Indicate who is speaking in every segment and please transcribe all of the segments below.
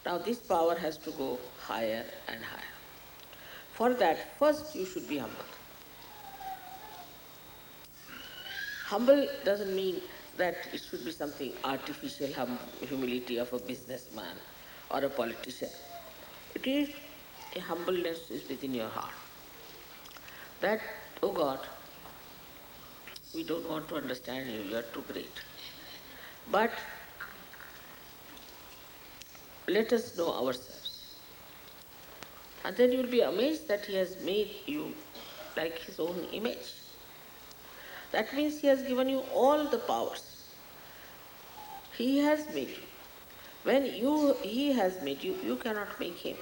Speaker 1: Now this power has to go higher and higher. For that, first you should be humble. Humble doesn't mean that it should be something artificial humility of a businessman or a politician. It is a humbleness is within your heart. That, oh God, we don't want to understand you, you are too great. But let us know ourselves. And then you will be amazed that He has made you like His own image. That means He has given you all the powers. He has made you. When He has made you, you cannot make Him.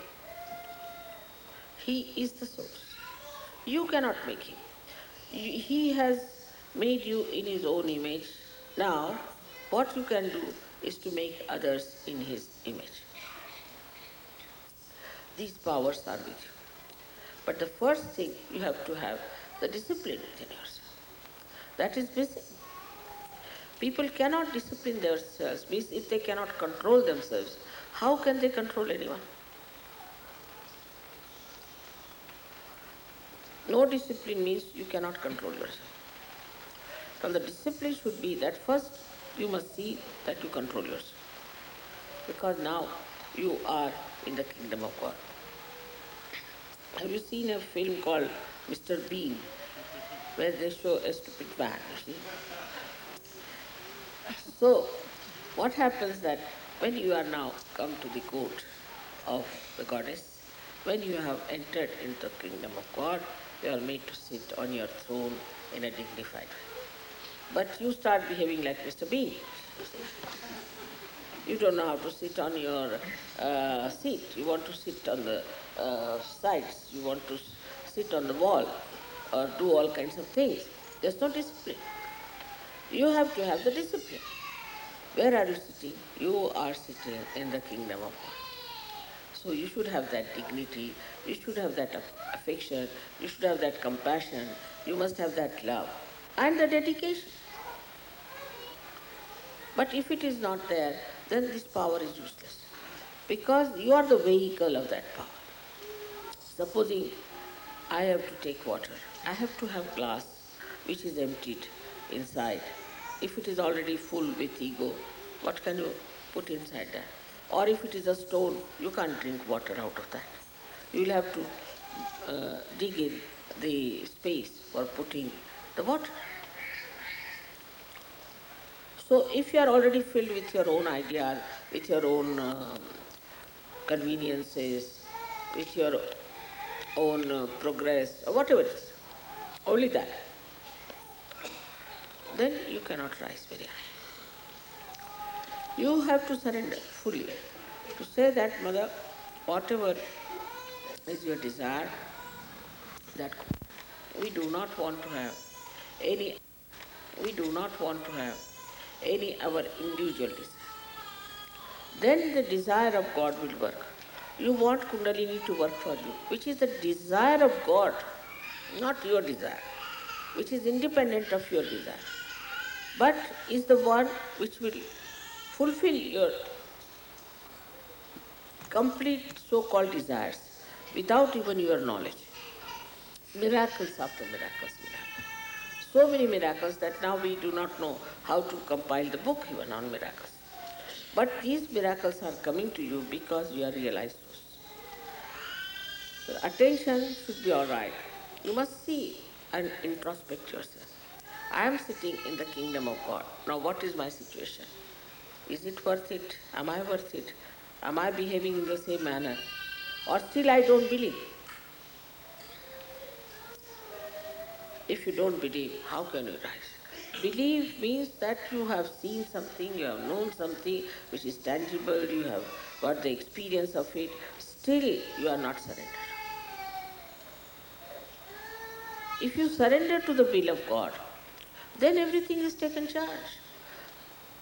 Speaker 1: He is the source. You cannot make Him. He has made you in His own image. Now, what you can do is to make others in His image. These powers are with you. But the first thing you have to have the discipline within yourself. That is missing. People cannot discipline themselves, means if they cannot control themselves, how can they control anyone? No discipline means you cannot control yourself. So the discipline should be that first you must see that you control yourself. Because now you are in the kingdom of God. Have you seen a film called Mr. Bean, where they show a stupid man, you see? So, what happens that when you are now come to the court of the goddess, when you have entered into the kingdom of God, you are made to sit on your throne in a dignified way. But you start behaving like Mr. Bean. You don't know how to sit on your seat. You want to sit on the sides. You want to sit on the wall or do all kinds of things. There's no discipline. You have to have the discipline. Where are you sitting? You are sitting in the kingdom of God. So you should have that dignity, you should have that affection, you should have that compassion, you must have that love and the dedication. But if it is not there, then this power is useless. Because you are the vehicle of that power. Supposing I have to take water, I have to have glass which is emptied inside. If it is already full with ego, what can you put inside that? Or if it is a stone, you can't drink water out of that. You will have to dig in the space for putting the water. So if you are already filled with your own ideas, with your own conveniences, with your own progress, or whatever it is, only that, then you cannot rise very high. You have to surrender fully, to say that, Mother, whatever is your desire, that we do not want to have any, we do not want to have any our individual desire. Then the desire of God will work. You want Kundalini to work for you, which is the desire of God, not your desire, which is independent of your desire, but is the one which will fulfill your complete so-called desires without even your knowledge. Miracles after miracles will happen. So many miracles that now we do not know how to compile the book even on miracles. But these miracles are coming to you because you are realized. So attention should be all right. You must see and introspect yourself. I am sitting in the kingdom of God. Now what is my situation? Is it worth it? Am I worth it? Am I behaving in the same manner? Or still I don't believe? If you don't believe, how can you rise? Believe means that you have seen something, you have known something which is tangible, you have got the experience of it, still you are not surrendered. If you surrender to the will of God, then everything is taken charge.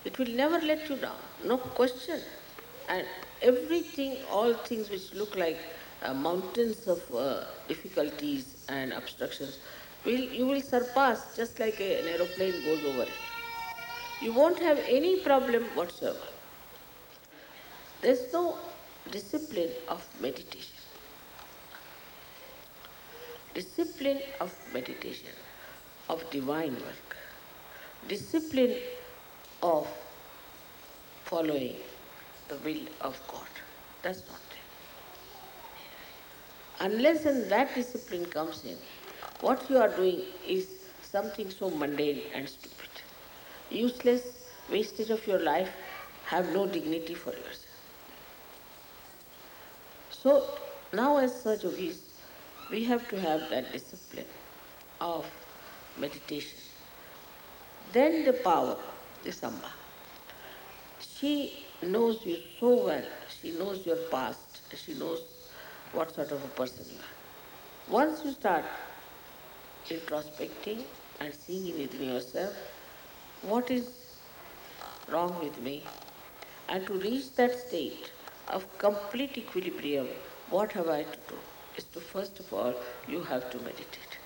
Speaker 1: It will never let you down, no question. And everything, all things which look like mountains of difficulties and obstructions, you will surpass just like an aeroplane goes over it. You won't have any problem whatsoever. There's no discipline of meditation. Discipline of meditation, of divine work. Discipline of following the will of God. That's not there. Unless and that discipline comes in, what you are doing is something so mundane and stupid. Useless, wastage of your life, have no dignity for yourself. So now as Sahajogis, we have to have that discipline of meditation. Then the power, the Samba. She knows you so well. She knows your past. She knows what sort of a person you are. Once you start introspecting and seeing within yourself what is wrong with me, and to reach that state of complete equilibrium, what have I to do? Is to first of all, you have to meditate.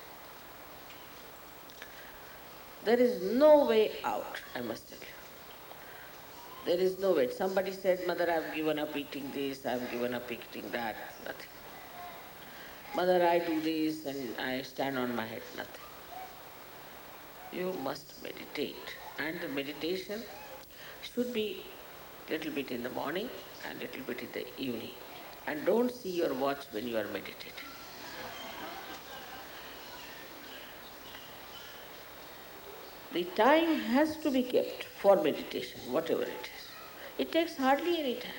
Speaker 1: There is no way out, I must tell you. There is no way. Somebody said, Mother, I've given up eating this, I've given up eating that, nothing. Mother, I do this and I stand on my head, nothing. You must meditate. And the meditation should be little bit in the morning and little bit in the evening. And don't see your watch when you are meditating. The time has to be kept for meditation, whatever it is. It takes hardly any time.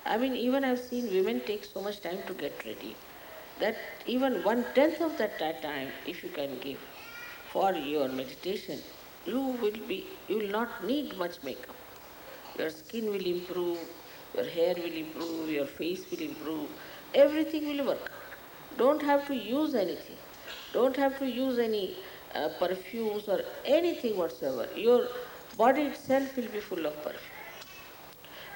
Speaker 1: I mean, even I've seen women take so much time to get ready that even 1/10 of that time, if you can give for your meditation, you will not need much makeup. Your skin will improve, your hair will improve, your face will improve, everything will work out. Don't have to use anything. Don't have to use any perfumes or anything whatsoever. Your body itself will be full of perfume.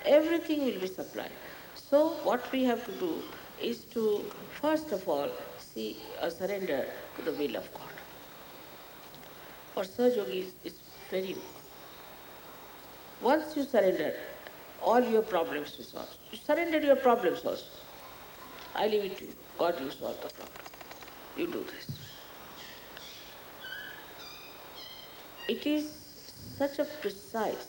Speaker 1: Everything will be supplied. So what we have to do is to first of all see surrender to the will of God. For Sahajogis, it's very important. Once you surrender, all your problems will solve. You surrender your problems also. I leave it to you. God, you solve the problem. You do this. It is such a precise,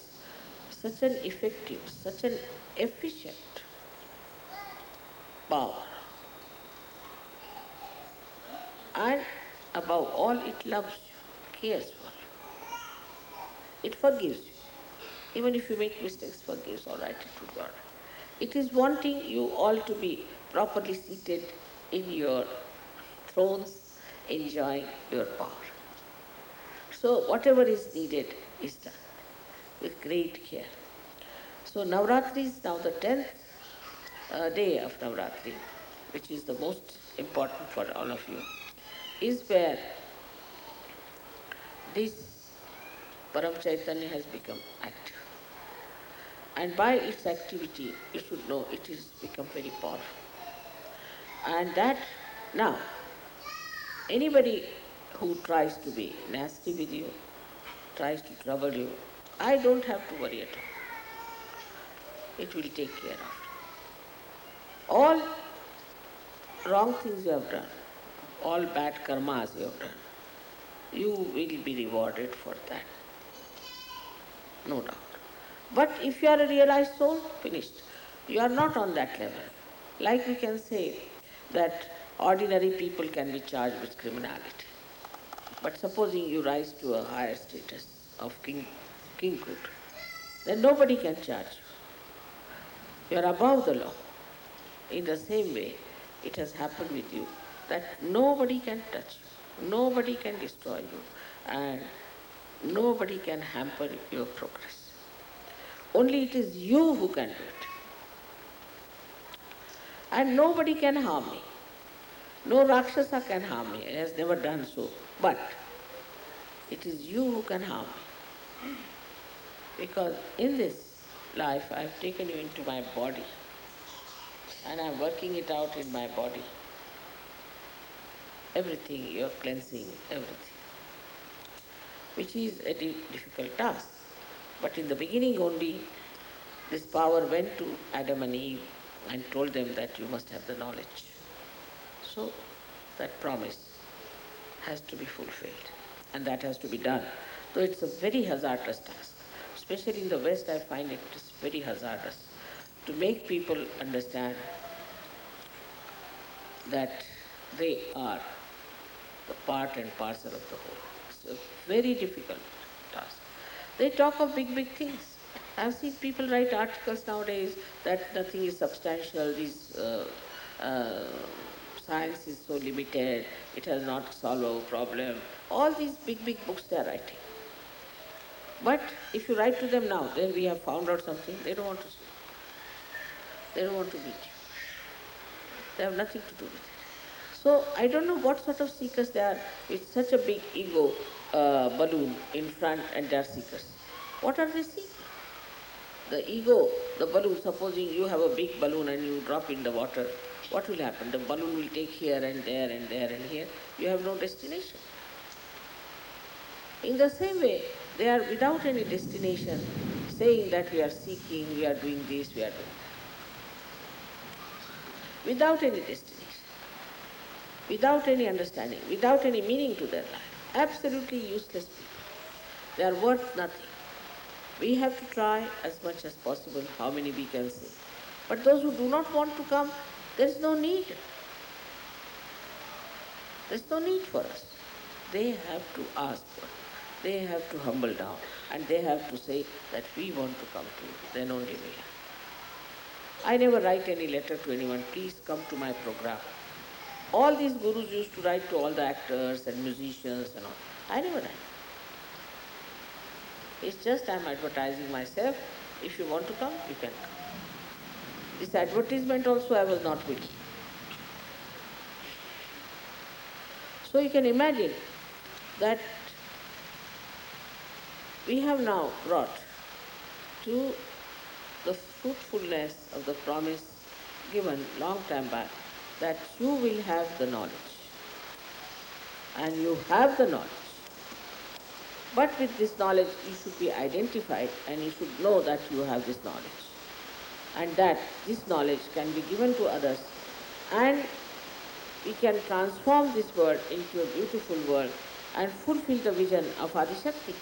Speaker 1: such an effective, such an efficient power. And above all, it loves you, cares for you. It forgives you. Even if you make mistakes, forgives, all right, it will God. It is wanting you all to be properly seated in your thrones, enjoying your power. So whatever is needed is done with great care. So Navratri is now the 10th day of Navratri, which is the most important for all of you, is where this Param Chaitanya has become active. And by its activity, you should know it is become very powerful. And that now, anybody who tries to be nasty with you, tries to trouble you, I don't have to worry at all. It will take care of it. All wrong things you have done, all bad karmas you have done, you will be rewarded for that. No doubt. But if you are a realized soul, finished. You are not on that level. Like we can say that ordinary people can be charged with criminality. But supposing you rise to a higher status of kinghood, then nobody can charge you. You are above the law. In the same way, it has happened with you that nobody can touch you, nobody can destroy you, and nobody can hamper your progress. Only it is you who can do it. And nobody can harm me. No Rakshasa can harm me. He has never done so. But it is you who can harm me. Because in this life I have taken you into my body and I am working it out in my body. Everything, your cleansing, everything. Which is a difficult task. But in the beginning only, this power went to Adam and Eve and told them that you must have the knowledge. So that promise has to be fulfilled, and that has to be done. Though it's a very hazardous task, especially in the West, I find it is very hazardous to make people understand that they are the part and parcel of the whole. It's a very difficult task. They talk of big, big things. I've seen people write articles nowadays that nothing is substantial, uh, science is so limited, it has not solved our problem. All these big, big books they are writing. But if you write to them now, then we have found out something, they don't want to see. They don't want to meet you. They have nothing to do with it. So I don't know what sort of seekers they are with such a big ego balloon in front, and they are seekers. What are they seeking? The ego, the balloon, supposing you have a big balloon and you drop in the water, what will happen? The balloon will take here and there and there and here. You have no destination. In the same way, they are without any destination, saying that we are seeking, we are doing this, we are doing that. Without any destination, without any understanding, without any meaning to their life. Absolutely useless people. They are worth nothing. We have to try as much as possible how many we can see. But those who do not want to come, there is no need. There is no need for us. They have to ask for it. They have to humble down, and they have to say that we want to come to you. Then only we have. I never write any letter to anyone, please come to my program. All these gurus used to write to all the actors and musicians and all. I never write. It's just I'm advertising myself. If you want to come, you can come. This advertisement also I was not willing. So you can imagine that we have now brought to the fruitfulness of the promise given long time back that you will have the knowledge. And you have the knowledge. But with this knowledge, you should be identified and you should know that you have this knowledge. And that this knowledge can be given to others, and we can transform this world into a beautiful world and fulfill the vision of Adi Shakti.